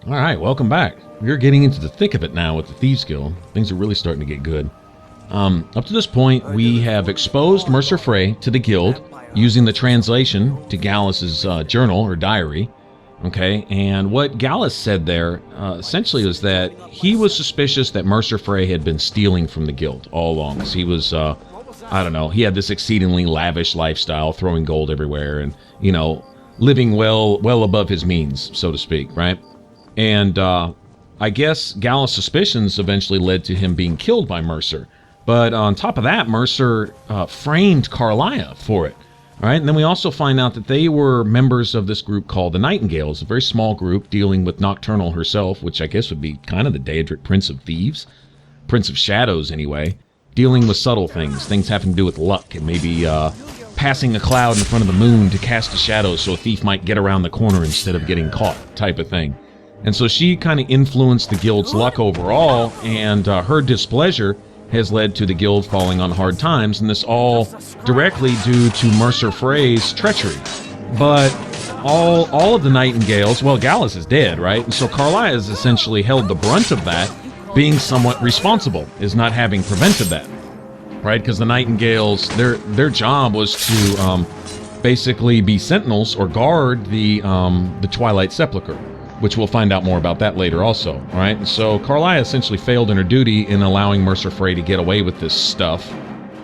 All right, welcome back. We're getting into the thick of it now with the Thieves Guild. Things are really starting to get good. Up to this point, we have exposed Mercer Frey to the guild using the translation to Gallus's journal or diary. Okay, and what Gallus said there essentially was that he was suspicious that Mercer Frey had been stealing from the guild all along. Because he was, I don't know, he had this exceedingly lavish lifestyle, throwing gold everywhere, and living well above his means, so to speak, right? And I guess Gallus' suspicions eventually led to him being killed by Mercer. But on top of that, Mercer framed Karliah for it. All right, and then we also find out that they were members of this group called the Nightingales, a very small group dealing with Nocturnal herself, which I guess would be kind of the Daedric Prince of Thieves, Prince of Shadows anyway, dealing with subtle things having to do with luck and maybe passing a cloud in front of the moon to cast a shadow so a thief might get around the corner instead of getting caught, type of thing. And so she kind of influenced the guild's luck overall, and her displeasure has led to the guild falling on hard times, and this all directly due to Mercer Frey's treachery. But all of the Nightingales, well, Gallus is dead, right? And so Karliah has essentially held the brunt of that, being somewhat responsible, is not having prevented that, right? Because the Nightingales, their job was to basically be sentinels or guard the Twilight Sepulchre, which we'll find out more about that later also, all right? And so Karliah essentially failed in her duty in allowing Mercer Frey to get away with this stuff,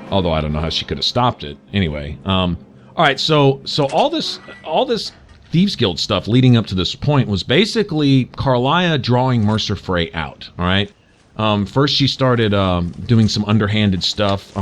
although I don't know how she could have stopped it. Anyway, all right, so all this Thieves Guild stuff leading up to this point was basically Karliah drawing Mercer Frey out, all right? First she started doing some underhanded stuff,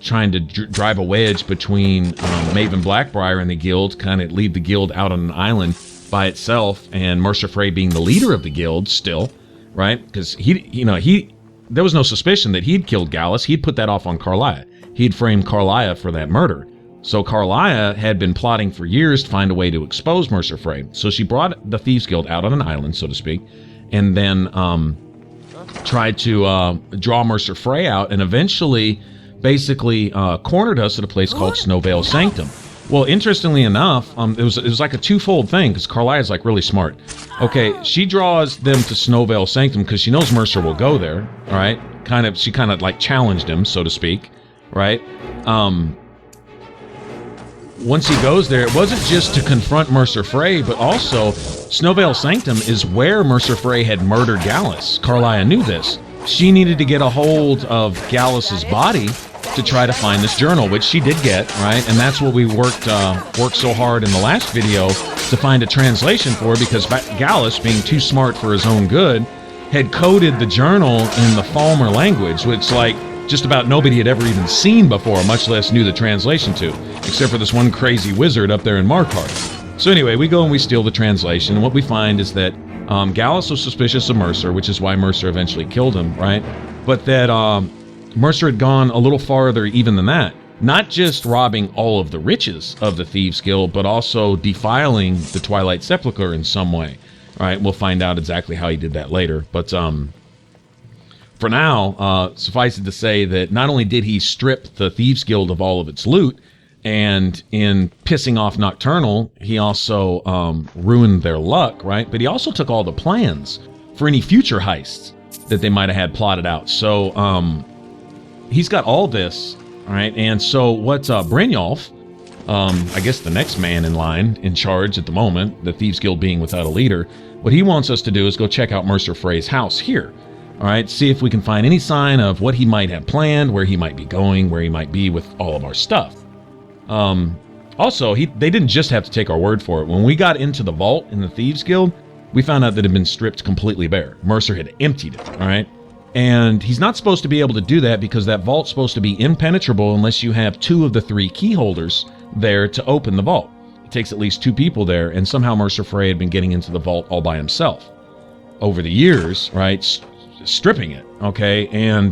trying to drive a wedge between Maven Blackbriar and the guild, kind of leave the guild out on an island by itself, and Mercer Frey being the leader of the guild still, right? Because there was no suspicion that he'd killed Gallus. He'd put that off on Karliah. He'd framed Karliah for that murder. So Karliah had been plotting for years to find a way to expose Mercer Frey. So she brought the Thieves Guild out on an island, so to speak, and then tried to draw Mercer Frey out, and eventually basically cornered us at a place called Snowvale Sanctum. Well, interestingly enough, it was like a twofold thing, because Karliah is like really smart. Okay, she draws them to Snowvale Sanctum because she knows Mercer will go there, all right? She kind of like challenged him, so to speak, right? Once he goes there, it wasn't just to confront Mercer Frey, but also Snowvale Sanctum is where Mercer Frey had murdered Gallus. Karliah knew this. She needed to get a hold of Gallus's body to try to find this journal, which she did get, right? And that's what we worked so hard in the last video to find a translation for, because Gallus, being too smart for his own good, had coded the journal in the Falmer language, which like just about nobody had ever even seen before, much less knew the translation to, except for this one crazy wizard up there in Markarth. So anyway, we go and we steal the translation, and what we find is that Gallus was suspicious of Mercer, which is why Mercer eventually killed him, right? But that Mercer had gone a little farther even than that. Not just robbing all of the riches of the Thieves Guild, but also defiling the Twilight Sepulchre in some way. All right, we'll find out exactly how he did that later. But for now, suffice it to say that not only did he strip the Thieves Guild of all of its loot, and in pissing off Nocturnal, he also ruined their luck, right? But he also took all the plans for any future heists that they might have had plotted out. So he's got all this, all right? And so what Brynjolf, I guess the next man in line, in charge at the moment, the Thieves Guild being without a leader, what he wants us to do is go check out Mercer Frey's house here, all right? See if we can find any sign of what he might have planned, where he might be going, where he might be with all of our stuff. Also, they didn't just have to take our word for it. When we got into the vault in the Thieves Guild, we found out that it had been stripped completely bare. Mercer had emptied it, all right? And he's not supposed to be able to do that because that vault's supposed to be impenetrable unless you have 2 of the 3 key holders there to open the vault. It takes at least 2 people there, and somehow Mercer Frey had been getting into the vault all by himself over the years, right? Stripping it, okay? And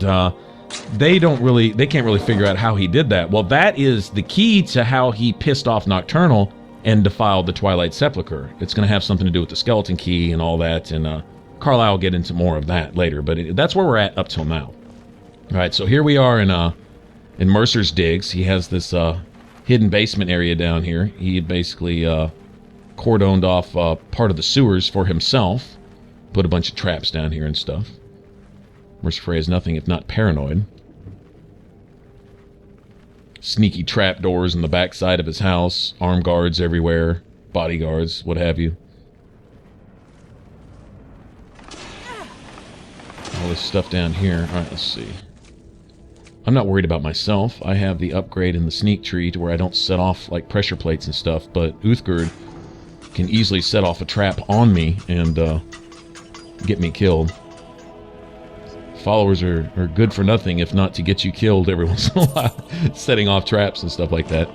they can't really figure out how he did that. Well, that is the key to how he pissed off Nocturnal and defiled the Twilight Sepulchre. It's going to have something to do with the skeleton key and all that, and Karliah will get into more of that later, but that's where we're at up till now. All right, so here we are in Mercer's digs. He has this hidden basement area down here. He had basically cordoned off part of the sewers for himself, Put a bunch of traps down here and stuff. Mercer Frey is nothing if not paranoid. Sneaky trap doors in the backside of his house. Armed guards everywhere. Bodyguards, what have you. All this stuff down here. Alright, let's see. I'm not worried about myself. I have the upgrade in the sneak tree to where I don't set off like pressure plates and stuff, but Uthgerd can easily set off a trap on me and get me killed. Followers are good for nothing if not to get you killed every once in a while, setting off traps and stuff like that.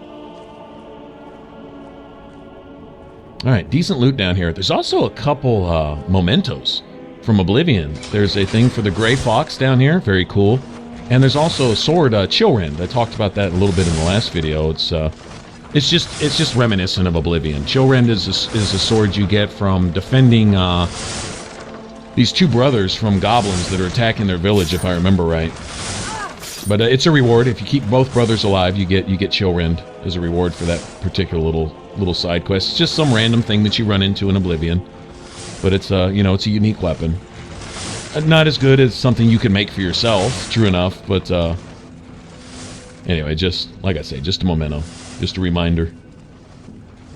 Alright, decent loot down here. There's also a couple mementos from Oblivion. There's a thing for the Grey Fox down here, very cool. And there's also a sword, Chillrend. I talked about that a little bit in the last video. It's just reminiscent of Oblivion. Chillrend is a sword you get from defending these two brothers from goblins that are attacking their village, if I remember right. But it's a reward. If you keep both brothers alive, you get Chillrend as a reward for that particular little side quest. It's just some random thing that you run into in Oblivion. But it's you know, it's a unique weapon. Not as good as something you can make for yourself, true enough, but anyway, just like I say, just a memento, just a reminder.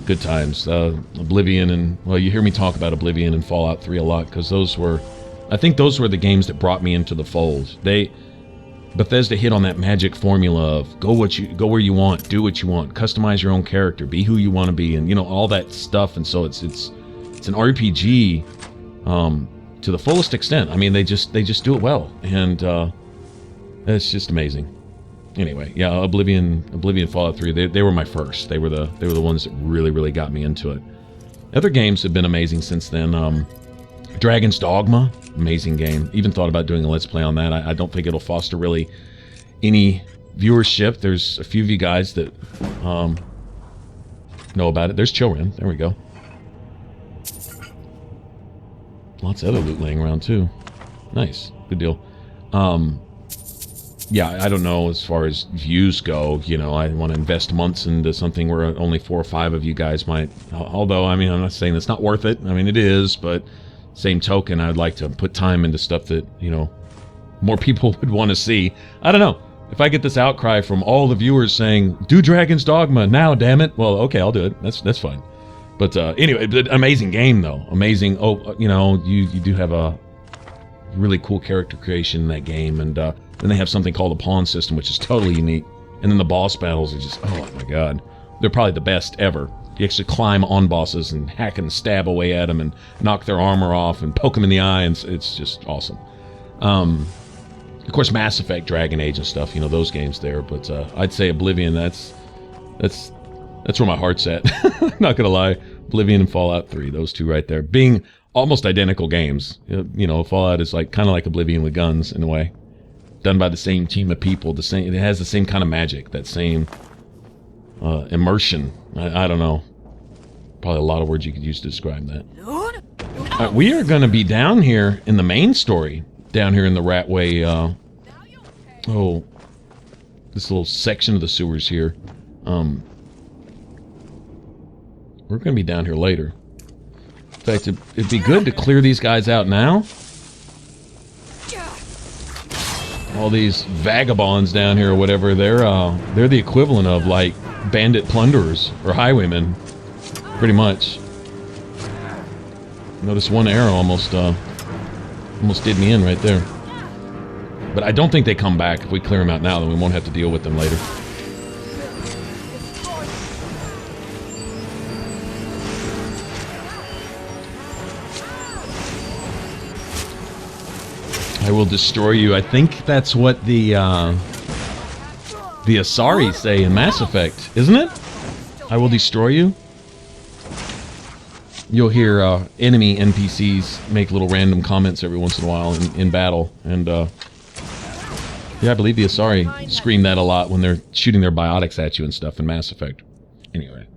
Good times. Oblivion and, well, you hear me talk about Oblivion and Fallout 3 a lot, because I think those were the games that brought me into the fold. Bethesda hit on that magic formula of go where you want, do what you want, customize your own character, be who you want to be, and you know, all that stuff. And so it's an RPG to the fullest extent. I mean, they just do it well, and it's just amazing. Anyway, yeah, Oblivion, Fallout 3, they were my first. They were the ones that really got me into it. Other games have been amazing since then. Dragon's Dogma, amazing game. Even thought about doing a Let's Play on that. I don't think it'll foster really any viewership. There's a few of you guys that know about it. There's Chillrend. There we go. Lots of other loot laying around too. Nice. Good deal. Yeah, I don't know as far as views go. You know, I want to invest months into something where only 4 or 5 of you guys might. Although, I mean, I'm not saying it's not worth it. I mean, it is, but same token, I'd like to put time into stuff that, you know, more people would want to see. I don't know. If I get this outcry from all the viewers saying, do Dragon's Dogma now, damn it. Well, okay, I'll do it. That's fine. But anyway, amazing game, though. Amazing. Oh, you know, you do have a really cool character creation in that game. And then they have something called a pawn system, which is totally unique. And then the boss battles are just, oh my god. They're probably the best ever. You actually climb on bosses and hack and stab away at them and knock their armor off and poke them in the eye. And it's just awesome. Of course, Mass Effect, Dragon Age and stuff, you know, those games there. But I'd say Oblivion, that's where my heart's at. Not gonna lie. Oblivion and Fallout 3, those two right there. Being almost identical games. You know, Fallout is like kind of like Oblivion with guns in a way. Done by the same team of people. It has the same kind of magic, that same immersion. I don't know. Probably a lot of words you could use to describe that. We are going to be down here in the main story. Down here in the Ratway, this little section of the sewers here. We're going to be down here later. In fact, it'd be good to clear these guys out now. All these vagabonds down here or whatever, they're the equivalent of like bandit plunderers or highwaymen, pretty much. Notice one arrow almost did me in right there. But I don't think they come back. If we clear them out now, then we won't have to deal with them later. I will destroy you. I think that's what the Asari say in Mass Effect, isn't it? I will destroy you. You'll hear enemy NPCs make little random comments every once in a while in battle, and yeah, I believe the Asari scream that a lot when they're shooting their biotics at you and stuff in Mass Effect. Anyway.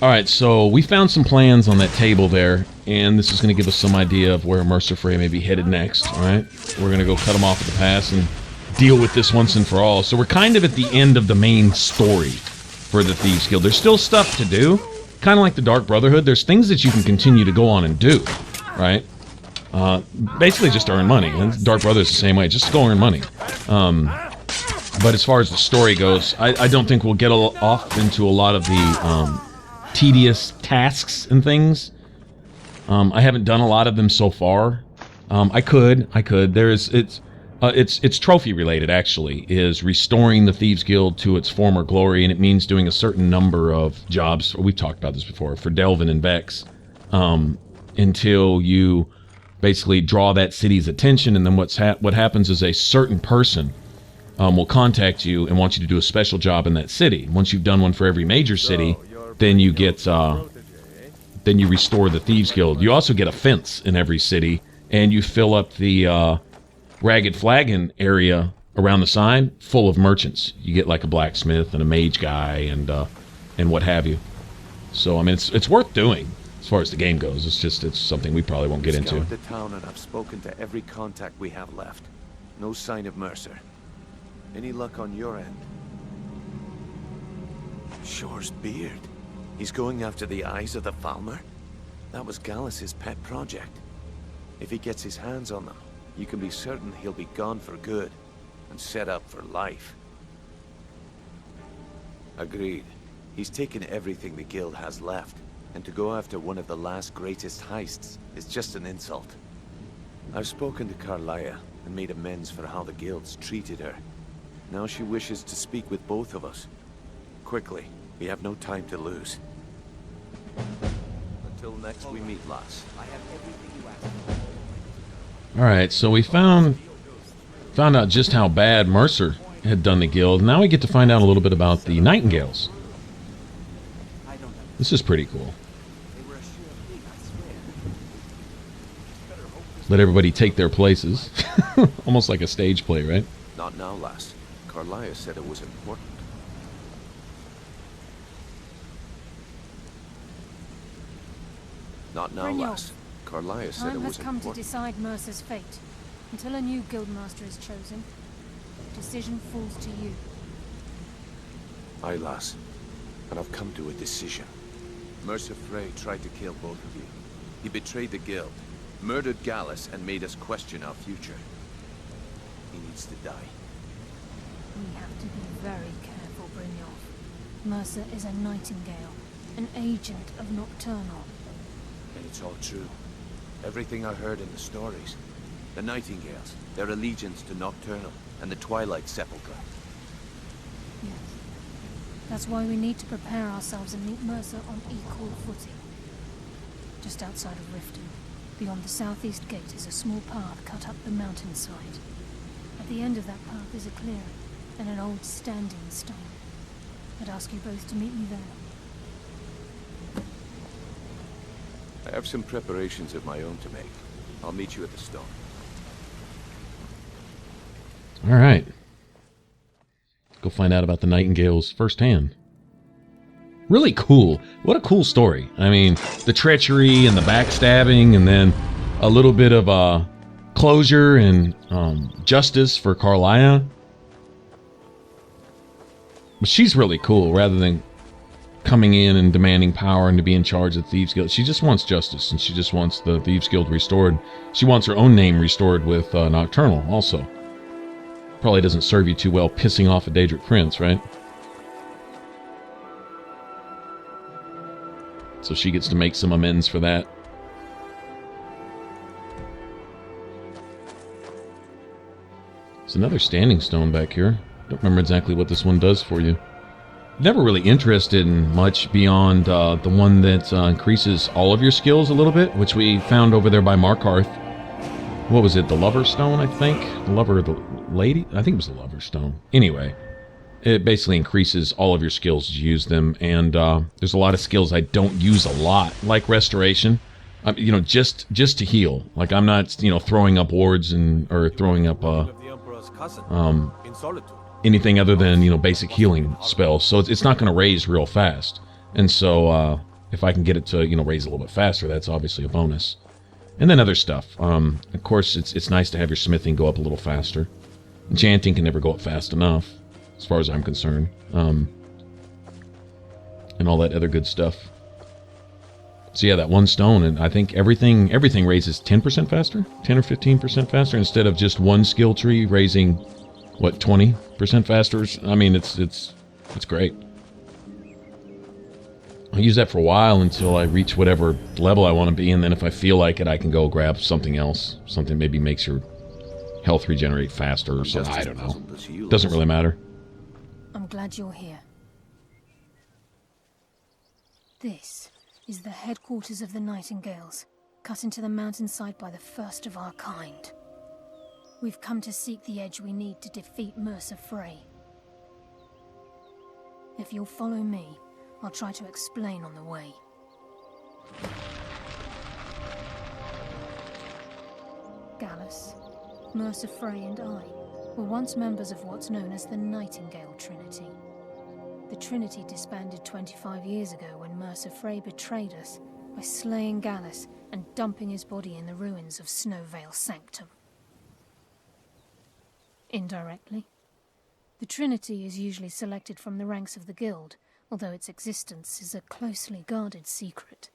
Alright, so we found some plans on that table there, and this is going to give us some idea of where Mercer Frey may be headed next, alright? We're going to go cut him off at the pass and deal with this once and for all. So we're kind of at the end of the main story for the Thieves Guild. There's still stuff to do, kind of like the Dark Brotherhood. There's things that you can continue to go on and do, right? Basically just to earn money. And Dark Brotherhood is the same way, just go earn money. But as far as the story goes, I don't think we'll get off into a lot of the tedious tasks and things. I haven't done a lot of them so far. I could. It's trophy related, actually, is restoring the Thieves Guild to its former glory, and it means doing a certain number of jobs. We've talked about this before, for Delvin and Vex, until you basically draw that city's attention, and then what happens is a certain person will contact you and want you to do a special job in that city. Once you've done one for every major city, then you get then you restore the Thieves Guild. You also get a fence in every city, and you fill up the Ragged Flagon area around the sign full of merchants. You get like a blacksmith and a mage guy and what have you. So I mean, it's worth doing as far as the game goes. It's something we probably won't get into. The town, and I've spoken to every contact we have left. No sign of Mercer. Any luck on your end? Shore's beard. He's going after the eyes of the Falmer? That was Gallus's pet project. If he gets his hands on them, you can be certain he'll be gone for good and set up for life. Agreed. He's taken everything the guild has left, and to go after one of the last greatest heists is just an insult. I've spoken to Karliah and made amends for how the guild's treated her. Now she wishes to speak with both of us. Quickly, we have no time to lose. Until next we meet, lass. I have everything you asked. Alright, so we found out just how bad Mercer had done the guild. Now we get to find out a little bit about the Nightingales. This is pretty cool. Let everybody take their places. Almost like a stage play, right? Not now, lass. Karliah said it was important. Not now, lass. Karliah said it was important. Time has come to decide Mercer's fate. Until a new guildmaster is chosen, the decision falls to you. Aye, lass. And I've come to a decision. Mercer Frey tried to kill both of you. He betrayed the guild, murdered Gallus, and made us question our future. He needs to die. We have to be very careful, Brynjolf. Mercer is a Nightingale, an agent of Nocturnal. And it's all true. Everything I heard in the stories. The Nightingales, their allegiance to Nocturnal, and the Twilight Sepulchre. Yes. That's why we need to prepare ourselves and meet Mercer on equal footing. Just outside of Riften, beyond the southeast gate, is a small path cut up the mountainside. At the end of that path is a clearing, and an old standing stone. I'd ask you both to meet me there. I have some preparations of my own to make. I'll meet you at the stone. All right. Go find out about the Nightingales firsthand. Really cool. What a cool story. I mean, the treachery and the backstabbing, and then a little bit of closure and justice for Karliah. But she's really cool, rather than coming in and demanding power and to be in charge of the Thieves Guild. She just wants justice, and she just wants the Thieves Guild restored. She wants her own name restored with Nocturnal also. Probably doesn't serve you too well pissing off a Daedric prince, right? So she gets to make some amends for that. There's another standing stone back here. Don't remember exactly what this one does for you. Never really interested in much beyond the one that increases all of your skills a little bit, which we found over there by Markarth. What was it? The Lover Stone, I think? The Lover, the Lady? I think it was the Lover Stone. Anyway, it basically increases all of your skills as you use them, and there's a lot of skills I don't use a lot, like Restoration. You know, just to heal. Like, I'm not, you know, throwing up wards or throwing up anything other than, you know, basic healing spells. So it's not going to raise real fast. And so if I can get it to, you know, raise a little bit faster, that's obviously a bonus. And then other stuff. Of course, it's nice to have your smithing go up a little faster. Enchanting can never go up fast enough, as far as I'm concerned. And all that other good stuff. So yeah, that one stone, and I think everything raises 10% faster? 10 or 15% faster, instead of just one skill tree raising, what, 20% faster? I mean, it's great. I'll use that for a while until I reach whatever level I want to be, and then if I feel like it, I can go grab something else. Something maybe makes your health regenerate faster or something. I don't know. Doesn't really matter. I'm glad you're here. This is the headquarters of the Nightingales, cut into the mountainside by the first of our kind. We've come to seek the edge we need to defeat Mercer Frey. If you'll follow me, I'll try to explain on the way. Gallus, Mercer Frey and I were once members of what's known as the Nightingale Trinity. The Trinity disbanded 25 years ago when Mercer Frey betrayed us by slaying Gallus and dumping his body in the ruins of Snowvale Sanctum. Indirectly, the Trinity is usually selected from the ranks of the Guild, although its existence is a closely guarded secret.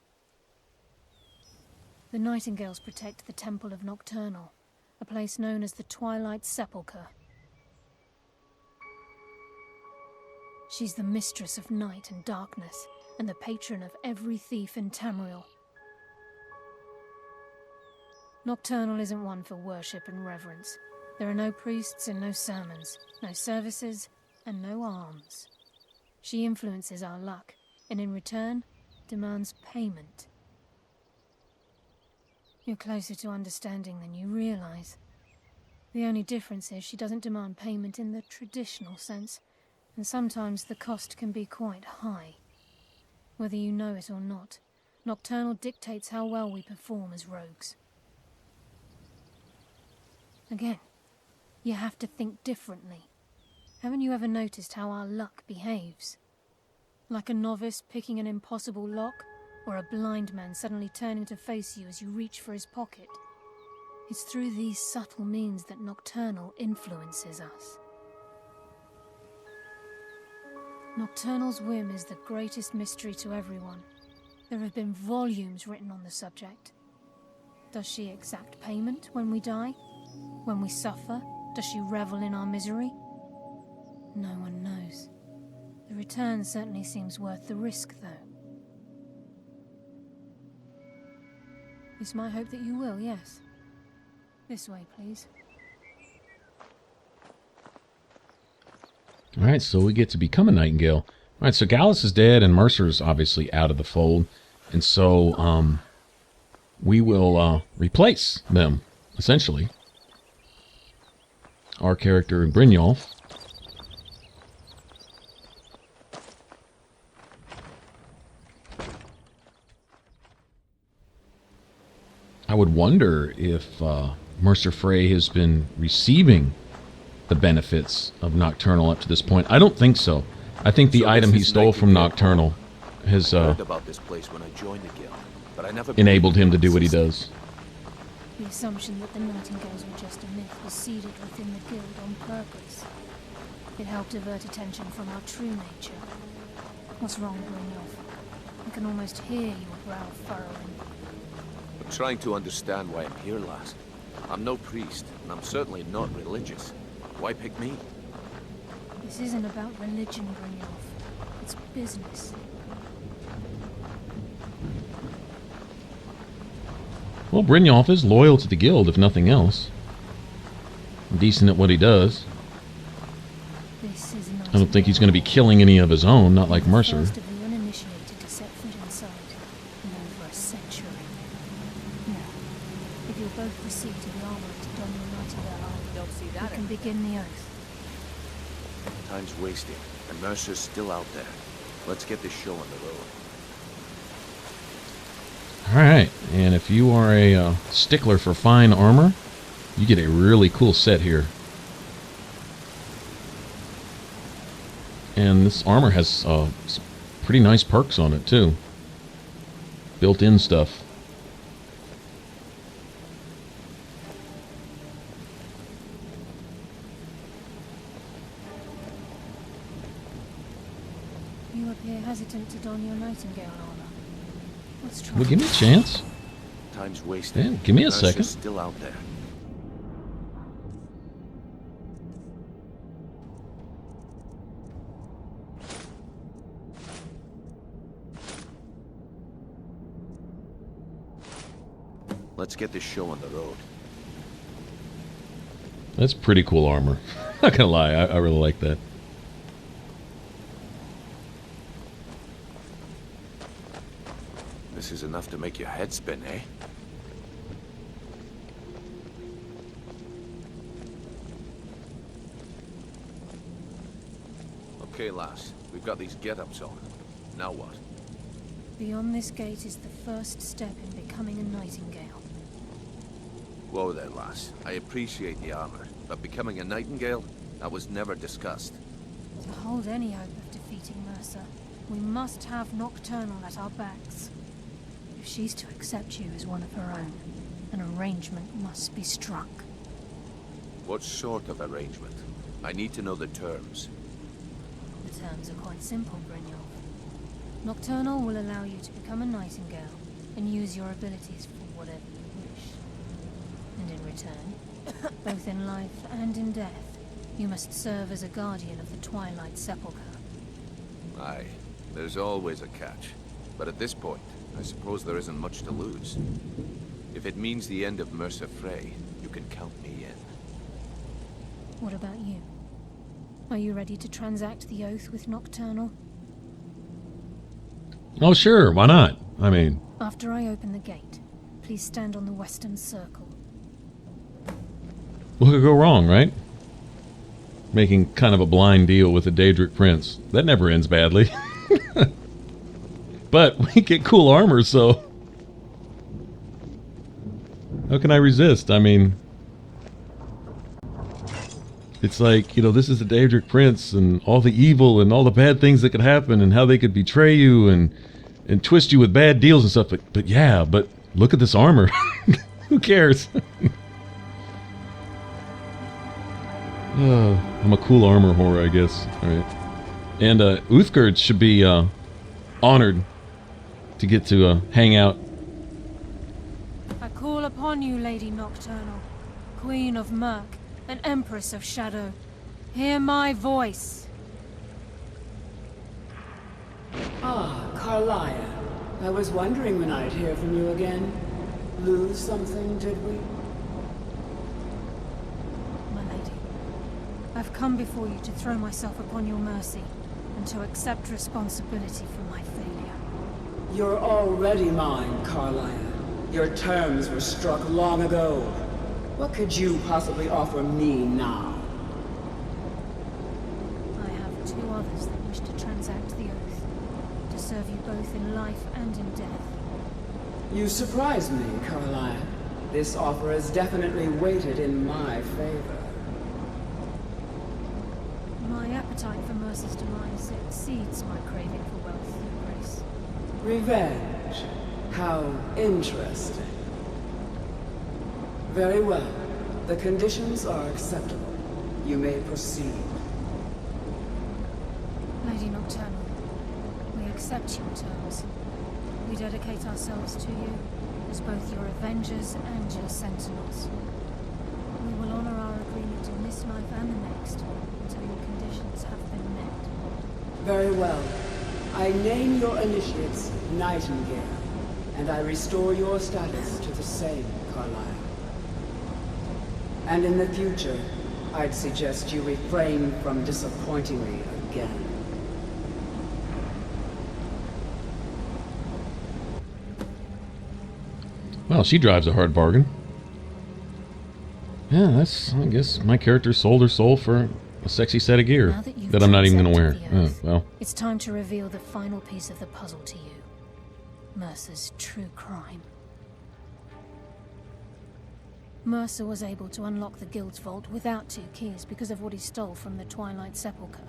The Nightingales protect the Temple of Nocturnal, a place known as the Twilight Sepulchre. She's the mistress of night and darkness, and the patron of every thief in Tamriel. Nocturnal isn't one for worship and reverence. There are no priests and no sermons, no services, and no alms. She influences our luck, and in return, demands payment. You're closer to understanding than you realize. The only difference is she doesn't demand payment in the traditional sense, and sometimes the cost can be quite high. Whether you know it or not, Nocturnal dictates how well we perform as rogues. Again, you have to think differently. Haven't you ever noticed how our luck behaves? Like a novice picking an impossible lock, or a blind man suddenly turning to face you as you reach for his pocket. It's through these subtle means that Nocturnal influences us. Nocturnal's whim is the greatest mystery to everyone. There have been volumes written on the subject. Does she exact payment when we die? When we suffer, does she revel in our misery? No one knows. The return certainly seems worth the risk, though. It's my hope that you will, yes. This way, please. Alright, so we get to become a Nightingale. Alright, so Gallus is dead, and Mercer's obviously out of the fold. And so, we will replace them, essentially. Our character, Brynjolf. I would wonder if Mercer Frey has been receiving the benefits of Nocturnal up to this point. I don't think so. I think the item he stole from Nocturnal has heard about this place when I joined the guild, but I never enabled him to do what he does. The assumption that the Nightingales were just a myth was seeded within the guild on purpose. It helped divert attention from our true nature. What's wrong, Brynjolf? I can almost hear your brow furrowing. I'm trying to understand why I'm here, lass. I'm no priest, and I'm certainly not religious. Why pick me? This isn't about religion, Brynjolf. It's business. Well, Brynjolf is loyal to the guild, if nothing else. Decent at what he does. This is not I don't think he's going to be killing any of his own, not like Mercer. First of the uninitiated to set foot inside in over a century. Now, if you'll both proceed to the armory to don your Nightingale armor, we can begin the oath. Time's wasting, and Mercer's still out there. Let's get this show on the road. Alright, and if you are a stickler for fine armor, you get a really cool set here. And this armor has some pretty nice perks on it, too. Built-in stuff. don your Nightingale armor. Let's try. Well, give me a chance. Time's wasted. Yeah, give me a Mercer's second. still out there. Let's get this show on the road. That's pretty cool armor. Not gonna lie, I really like that. This is enough to make your head spin, eh? Okay, lass. We've got these get-ups on. Now what? Beyond this gate is the first step in becoming a Nightingale. Whoa there, lass. I appreciate the armor, but becoming a Nightingale? That was never discussed. To hold any hope of defeating Mercer, we must have Nocturnal at our backs. If she's to accept you as one of her own, an arrangement must be struck. What sort of arrangement? I need to know the terms. The terms are quite simple, Brynjolf. Nocturnal will allow you to become a Nightingale and use your abilities for whatever you wish. And in return, both in life and in death, you must serve as a guardian of the Twilight Sepulchre. Aye, there's always a catch. But at this point, I suppose there isn't much to lose. If it means the end of Mercer Frey, you can count me in. What about you? Are you ready to transact the oath with Nocturnal? Oh, sure, why not? I mean, After I open the gate, please stand on the western circle. what could go wrong, right? Making kind of a blind deal with the Daedric Prince. That never ends badly. But we get cool armor, so how can I resist? I mean, it's like, you know, this is the Daedric Prince and all the evil and all the bad things that could happen and how they could betray you and twist you with bad deals and stuff. But yeah, but look at this armor. Who cares? I'm a cool armor whore, I guess. All right. And Uthgerd should be honored to get to hang out. I call upon you, Lady Nocturnal, Queen of Murk, and Empress of Shadow. Hear my voice. Ah, Karliah. I was wondering when I'd hear from you again. Lose something, did we? My lady, I've come before you to throw myself upon your mercy and to accept responsibility for my failure. You're already mine, Karliah. Your terms were struck long ago. What could you possibly offer me now? I have two others that wish to transact the oath, to serve you both in life and in death. You surprise me, Karliah. This offer is definitely weighted in my favor. My appetite for Mercer's demise exceeds my craving for wealth and grace. Revenge. How interesting. Very well. The conditions are acceptable. You may proceed. Lady Nocturnal, we accept your terms. We dedicate ourselves to you as both your avengers and your sentinels. We will honor our agreement in this life and the next until your conditions have been met. Very well. I name your initiates Nightingale, and I restore your status to the same, Karliah. And in the future, I'd suggest you refrain from disappointing me again. Well, she drives a hard bargain. Yeah, that's, I guess, my character sold her soul for a sexy set of gear Now that you've that I'm not even going to wear. transacted the oath, Well, it's time to reveal the final piece of the puzzle to you. Mercer's true crime. Mercer was able to unlock the Guild's vault without two keys because of what he stole from the Twilight Sepulchre,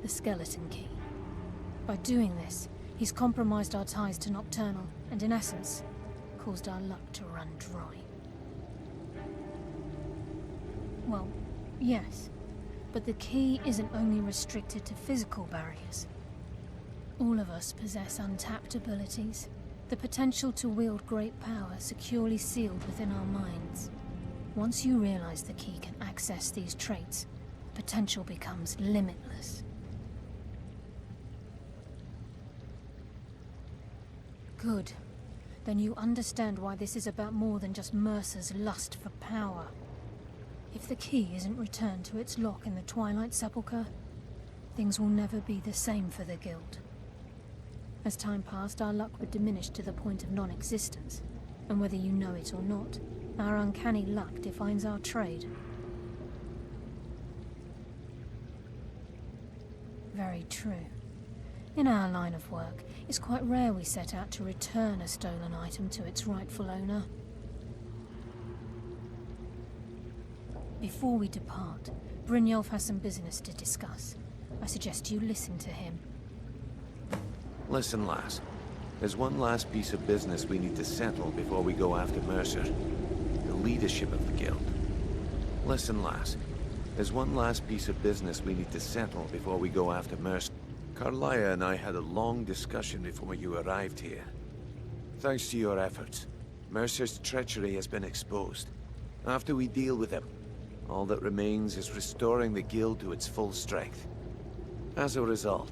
the skeleton key. By doing this, he's compromised our ties to Nocturnal and, in essence, caused our luck to run dry. Well, yes, but the key isn't only restricted to physical barriers. All of us possess untapped abilities, the potential to wield great power securely sealed within our minds. Once you realize the key can access these traits, the potential becomes limitless. Good. Then you understand why this is about more than just Mercer's lust for power. If the key isn't returned to its lock in the Twilight Sepulchre, things will never be the same for the Guild. As time passed, our luck would diminish to the point of non-existence, and whether you know it or not, our uncanny luck defines our trade. Very true. In our line of work, it's quite rare we set out to return a stolen item to its rightful owner. Before we depart, Brynjolf has some business to discuss. I suggest you listen to him. Listen, lass. There's one last piece of business we need to settle before we go after Mercer. The leadership of the Guild. Listen, lass. There's one last piece of business we need to settle before we go after Mercer. Karliah and I had a long discussion before you arrived here. Thanks to your efforts, Mercer's treachery has been exposed. After we deal with him, all that remains is restoring the Guild to its full strength. As a result,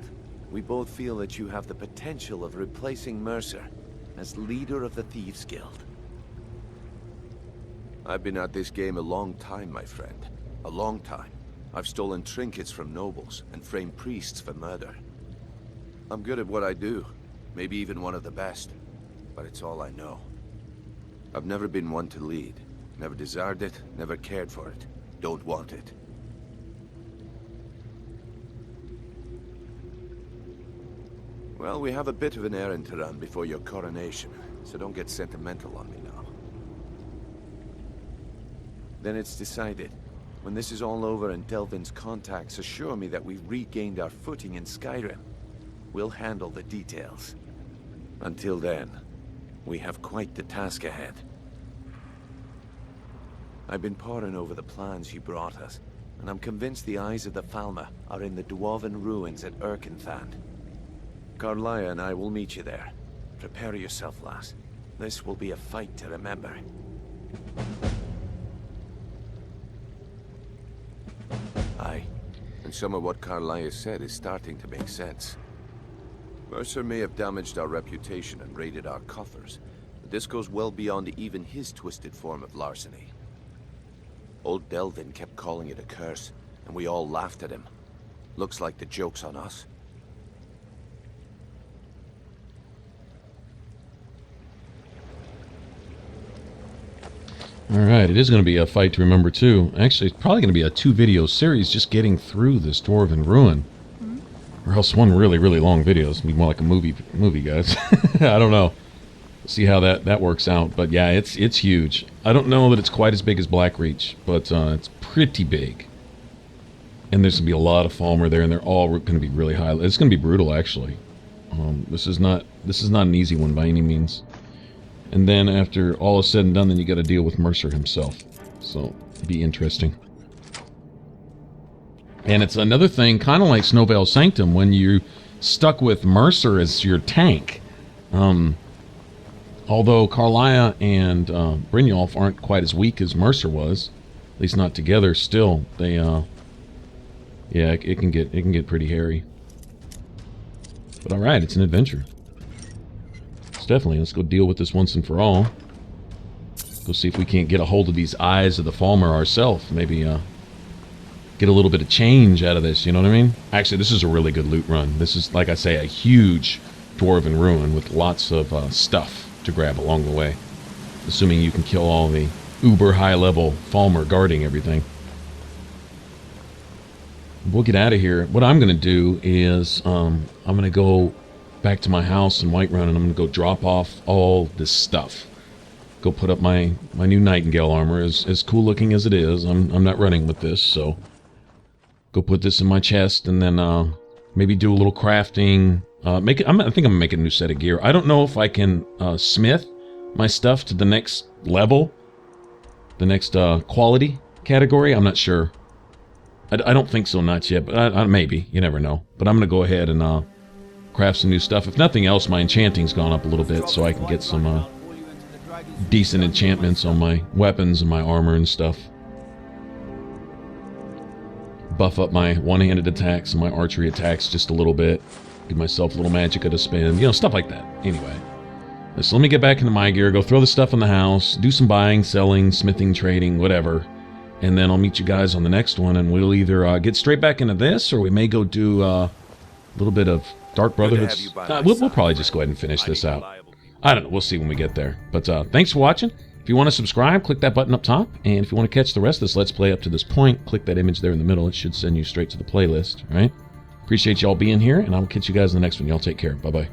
we both feel that you have the potential of replacing Mercer as leader of the Thieves Guild. I've been at this game a long time, my friend. A long time. I've stolen trinkets from nobles and framed priests for murder. I'm good at what I do, maybe even one of the best, but it's all I know. I've never been one to lead. Never desired it, never cared for it. Don't want it. Well, we have a bit of an errand to run before your coronation, so don't get sentimental on me now. Then it's decided. When this is all over and Delvin's contacts assure me that we've regained our footing in Skyrim, we'll handle the details. Until then, we have quite the task ahead. I've been poring over the plans you brought us, and I'm convinced the eyes of the Falmer are in the Dwarven ruins at Erkenthand. Karliah and I will meet you there. Prepare yourself, lass. This will be a fight to remember. Aye, and some of what Karliah said is starting to make sense. Mercer may have damaged our reputation and raided our coffers, but this goes well beyond even his twisted form of larceny. Old Delvin kept calling it a curse, and we all laughed at him. Looks like the joke's on us. Alright, it is going to be a fight to remember too. Actually, it's probably going to be a 2-video series just getting through this Dwarven Ruin. Or else one really, really long video. It's going to be more like a movie, guys. I don't know. See how that works out. But yeah, it's huge. I don't know that it's quite as big as Blackreach, but it's pretty big. And there's going to be a lot of Falmer there, and they're all going to be really high. It's going to be brutal, actually. This is not an easy one by any means. And then after all is said and done, then you got to deal with Mercer himself. So, it'll be interesting. And it's another thing, kind of like Snowveil Sanctum, when you're stuck with Mercer as your tank. Although Karliah and Brynjolf aren't quite as weak as Mercer was, at least not together, still, they, yeah, it can get pretty hairy. But alright, it's an adventure. Definitely, let's go deal with this once and for all. Go see if we can't get a hold of these eyes of the Falmer ourselves. Maybe get a little bit of change out of this, you know what I mean? Actually, this is a really good loot run. This is, like I say, a huge Dwarven ruin with lots of stuff to grab along the way. Assuming you can kill all the uber high-level Falmer guarding everything. We'll get out of here. What I'm going to do is I'm going to go back to my house in Whiterun, and I'm going to go drop off all this stuff. Go put up my new Nightingale armor. As cool looking as it is, I'm not running with this, so go put this in my chest, and then maybe do a little crafting. I think I'm going to make a new set of gear. I don't know if I can smith my stuff to the next level, the next quality category. I'm not sure. I don't think so, not yet, but maybe. You never know. But I'm going to go ahead and craft some new stuff. If nothing else, my enchanting's gone up a little bit, so I can get some decent enchantments on my weapons and my armor and stuff. Buff up my one-handed attacks and my archery attacks just a little bit. Give myself a little magicka to spend. You know, stuff like that. Anyway. So let me get back into my gear, go throw the stuff in the house, do some buying, selling, smithing, trading, whatever. And then I'll meet you guys on the next one, and we'll either get straight back into this, or we may go do a little bit of Dark Brotherhoods. We'll probably just go ahead and finish this out. I don't know. We'll see when we get there. But thanks for watching. If you want to subscribe, click that button up top. And if you want to catch the rest of this Let's Play up to this point, click that image there in the middle. It should send you straight to the playlist, all right? Appreciate y'all being here, and I will catch you guys in the next one. Y'all take care. Bye-bye.